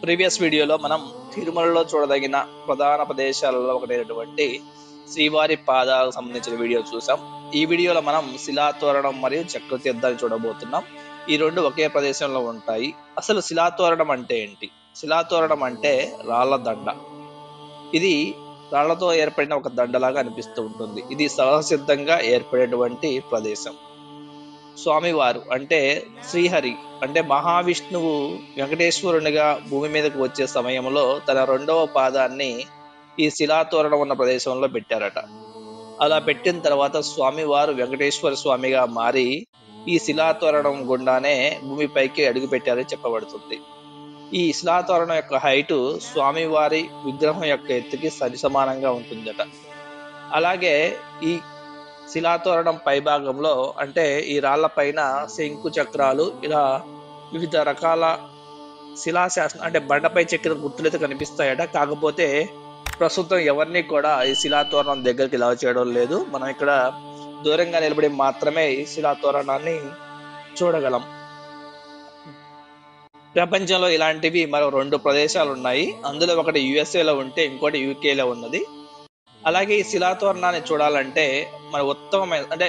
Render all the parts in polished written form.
Previous వీడియోలో మనం తిరుమలలో చూడదగిన ప్రధాన ప్రదేశాలలో ఒకటైనటువంటి శ్రీవారి పాదాలకు సంబంధించిన వీడియో చూసాం. ఈ వీడియోలో మనం శిలాతోరణం మరియు చక్రతీర్థాన్ని చూడబోతున్నాం. ఈ రెండు ఒకే ప్రదేశంలో ఉంటాయి. అసలు శిలాతోరణం అంటే ఏంటి? శిలాతోరణం అంటే రాళ్ల దండ. ఇది రాళ్లతో ఏర్పడిన ఒక దండలాగా అనిపిస్తూ ఉంటుంది. ఇది సహజసిద్ధంగా ఏర్పడేటువంటి ప్రదేశం. స్వామివారు అంటే శ్రీహరి అంటే మహావిష్ణువు వెంకటేశ్వరునిగా భూమి మీదకు వచ్చే సమయంలో తన రెండవ పాదాన్ని ఈ శిలాతోరణం ఉన్న ప్రదేశంలో పెట్టారట. అలా పెట్టిన తర్వాత స్వామివారు వెంకటేశ్వర స్వామిగా మారి ఈ శిలాతోరణం గుండానే భూమిపైకి అడుగు పెట్టారని చెప్పబడుతుంది. ఈ శిలాతోరణం యొక్క హైటు స్వామివారి విగ్రహం యొక్క ఎత్తుకి సరిసమానంగా ఉంటుందట. అలాగే ఈ శిలాతోరణం పై భాగంలో అంటే ఈ రాళ్ల పైన శంకు చక్రాలు ఇలా వివిధ రకాల శిలాశాసనం అంటే బండపై చెక్కిన గుర్తులైతే కనిపిస్తాయట. కాకపోతే ప్రస్తుతం ఎవరిని కూడా ఈ శిలాతోరణం దగ్గరికి ఇలా చేయడం లేదు. మనం ఇక్కడ దూరంగా నిలబడి మాత్రమే ఈ శిలాతోరణాన్ని చూడగలం. ప్రపంచంలో ఇలాంటివి మరో 2 ప్రదేశాలు ఉన్నాయి. అందులో ఒకటి యుఎస్ఏలో ఉంటే ఇంకోటి యూకేలో ఉన్నది. అలాగే ఈ శిలాతోరణాన్ని చూడాలంటే మన ఉత్తమమైన అంటే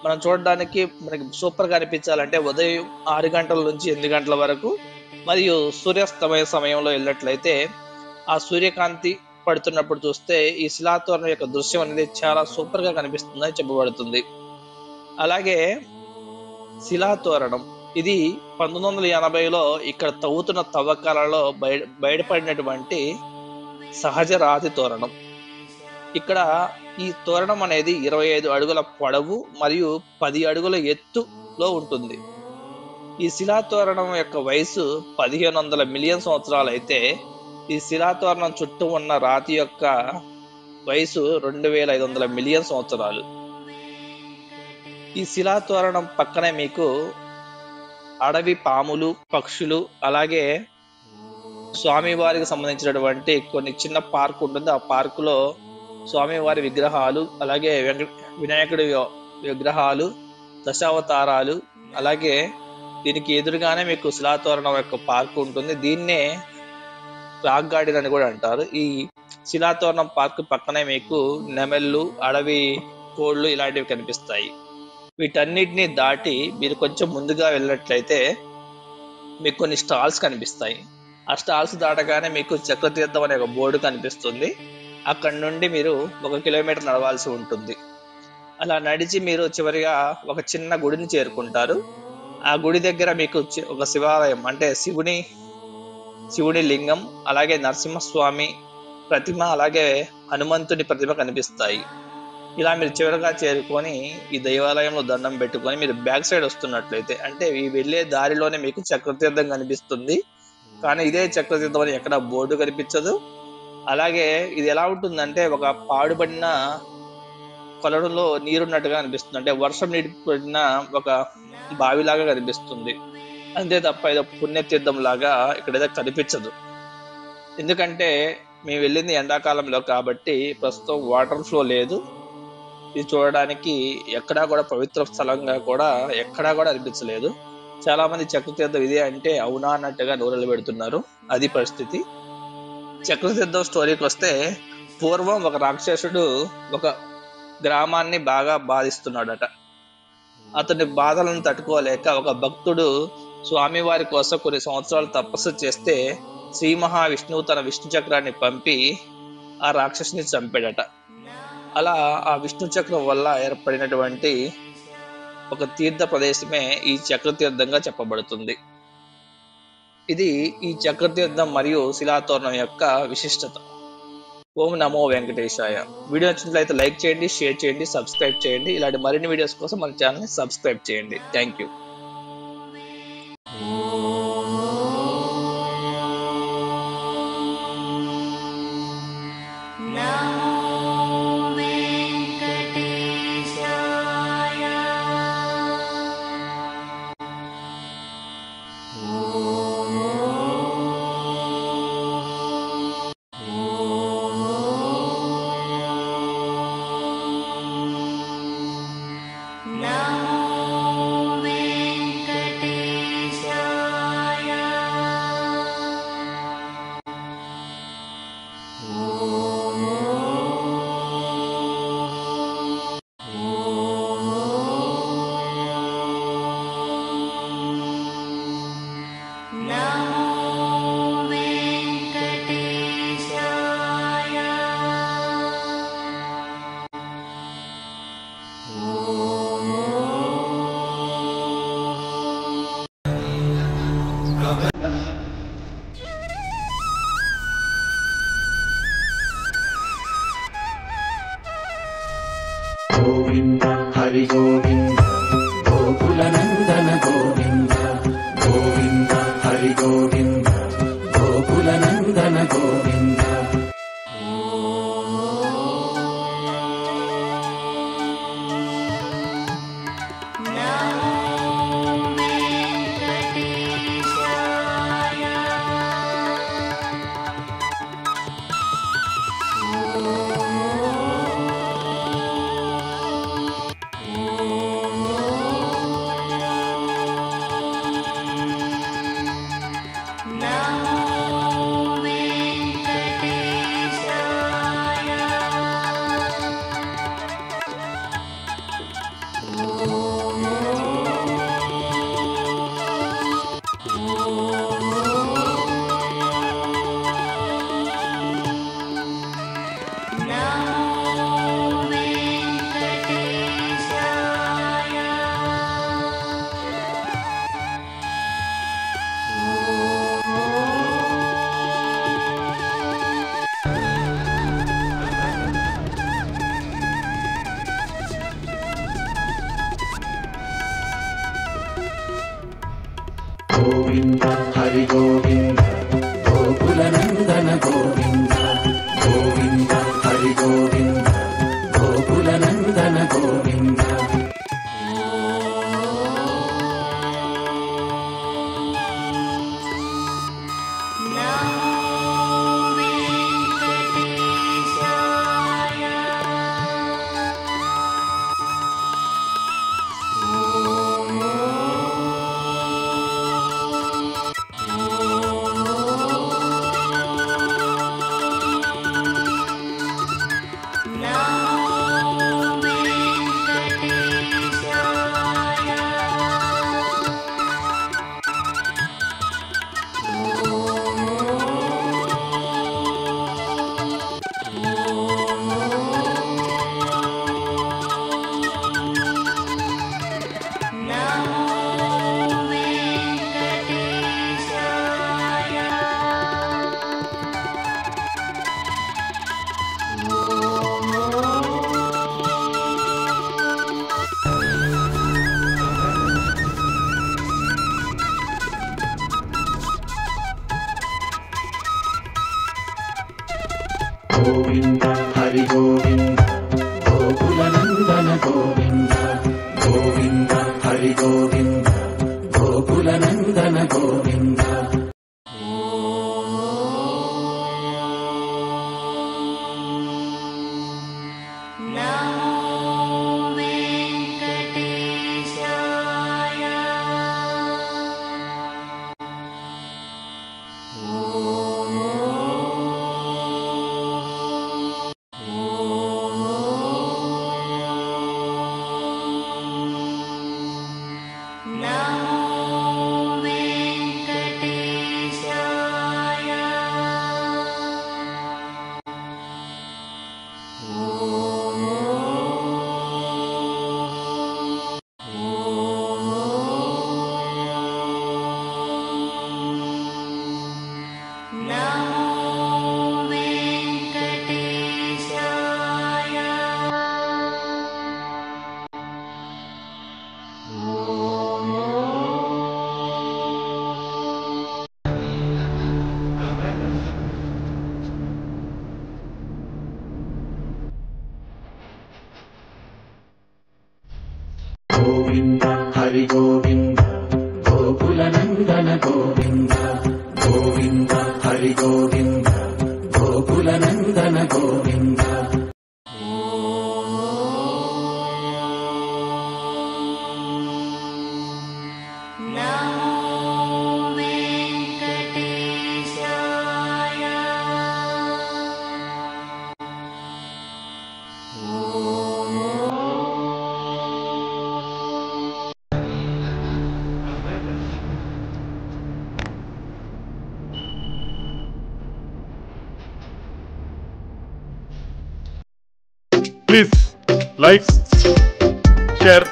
మనం చూడడానికి మనకి సూపర్ గా అనిపించాలంటే ఉదయం 6 గంటల నుంచి 8 గంటల వరకు మరియు సూర్యాస్తమయ సమయంలో వెళ్ళినట్లయితే ఆ సూర్యకాంతి పడుతున్నప్పుడు చూస్తే ఈ శిలాతోరణం యొక్క దృశ్యం అనేది చాలా సూపర్ గా కనిపిస్తుందని చెప్పబడుతుంది. అలాగే శిలాతోరణం ఇది 1980లో ఇక్కడ తవ్వుతున్న తవ్వకాలలో బయటపడినటువంటి సహజ రాతి తోరణం. ఇక్కడ ఈ తోరణం అనేది 25 అడుగుల పొడవు మరియు 10 అడుగుల ఎత్తులో ఉంటుంది. ఈ శిలాతోరణం యొక్క వయసు 1500 మిలియన్ సంవత్సరాలు అయితే ఈ శిలాతోరణం చుట్టూ ఉన్న రాతి యొక్క వయసు 2500 మిలియన్ సంవత్సరాలు. ఈ శిలాతోరణం పక్కనే మీకు అడవి పాములు, పక్షులు, అలాగే స్వామివారికి సంబంధించినటువంటి కొన్ని చిన్న పార్క్ ఉంటుంది. ఆ పార్కులో స్వామివారి విగ్రహాలు, అలాగే వినాయకుడి విగ్రహాలు, దశావతారాలు, అలాగే దీనికి ఎదురుగానే మీకు శిలాతోరణం యొక్క పార్క్ ఉంటుంది. దీన్నే రాక్ గార్డెన్ అని కూడా అంటారు. ఈ శిలాతోరణం పార్క్ పక్కనే మీకు నెమళ్ళు, అడవి కోళ్ళు ఇలాంటివి కనిపిస్తాయి. వీటన్నిటిని దాటి మీరు కొంచెం ముందుగా వెళ్ళినట్లయితే మీకు కొన్ని స్టాల్స్ కనిపిస్తాయి. ఆ స్టాల్స్ దాటగానే మీకు చక్రతీర్థం అనే ఒక బోర్డు కనిపిస్తుంది. అక్కడి నుండి మీరు 1 కిలోమీటర్ నడవాల్సి ఉంటుంది. అలా నడిచి మీరు చివరిగా ఒక చిన్న గుడిని చేరుకుంటారు. ఆ గుడి దగ్గర మీకు ఒక శివాలయం అంటే శివుని లింగం, అలాగే నరసింహస్వామి ప్రతిమ, అలాగే హనుమంతుని ప్రతిమ కనిపిస్తాయి. ఇలా మీరు చివరిగా చేరుకొని ఈ దేవాలయంలో దండం పెట్టుకొని మీరు బ్యాక్ సైడ్ వస్తున్నట్లయితే అంటే ఈ వెళ్ళే దారిలోనే మీకు చక్రతీర్థం కనిపిస్తుంది. కానీ ఇదే చక్రతీర్థం అని ఎక్కడ బోర్డు కనిపించదు. అలాగే ఇది ఎలా ఉంటుందంటే ఒక పాడుబడిన కొలనులో నీరున్నట్టుగా అనిపిస్తుంది. అంటే వర్షం నీటి పడిన ఒక బావిలాగా కనిపిస్తుంది. అంతే తప్ప ఏదో పుణ్యతీర్థం లాగా ఇక్కడైతే కనిపించదు. ఎందుకంటే మేము వెళ్ళింది ఎండాకాలంలో కాబట్టి ప్రస్తుతం వాటర్ ఫ్లో లేదు. ఇది చూడడానికి ఎక్కడా కూడా పవిత్ర స్థలంగా కూడా ఎక్కడా కూడా అనిపించలేదు. చాలా మంది చక్రతీర్థం ఇదే అంటే అవునా అన్నట్టుగా నూనెలు పెడుతున్నారు. అది పరిస్థితి. చక్రతీర్థం స్టోరీకి వస్తే పూర్వం ఒక రాక్షసుడు ఒక గ్రామాన్ని బాగా బాధిస్తున్నాడట. అతని బాధలను తట్టుకోలేక ఒక భక్తుడు స్వామివారి కోసం కొన్ని సంవత్సరాలు తపస్సు చేస్తే శ్రీ మహావిష్ణువు తన విష్ణు చక్రాన్ని పంపి ఆ రాక్షసుని చంపాడట. అలా ఆ విష్ణు చక్రం వల్ల ఏర్పడినటువంటి ఒక తీర్థ ప్రదేశమే ఈ చక్రతీర్థంగా చెప్పబడుతుంది. ఇది ఈ చక్రతీర్థం మరియు శిలాతోరణం యొక్క విశిష్టత. ఓం నమో వెంకటేశాయ. వీడియో నచ్చినట్లయితే లైక్ చేయండి, షేర్ చేయండి, సబ్స్క్రైబ్ చేయండి. ఇలాంటి మరిన్ని వీడియోస్ కోసం మన ఛానల్ని సబ్స్క్రైబ్ చేయండి. Thank you. Namo Hari Govinda Gokula Nandana Govinda Govinda Hari Govinda Gokula Nandana Govinda. Govinda Hari Govinda Gokula Nandana Govinda Govinda Hari Govinda Gokula Nandana Govinda. Govinda Hari Govinda Gokula Nandana Govinda Govinda Hari Govinda Gokula Nandana Govinda. Govinda Hari Govinda Gokula Nandana Govinda Govinda Hari Govinda Gokula Nandana Govinda. Please like, share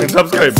and subscribe.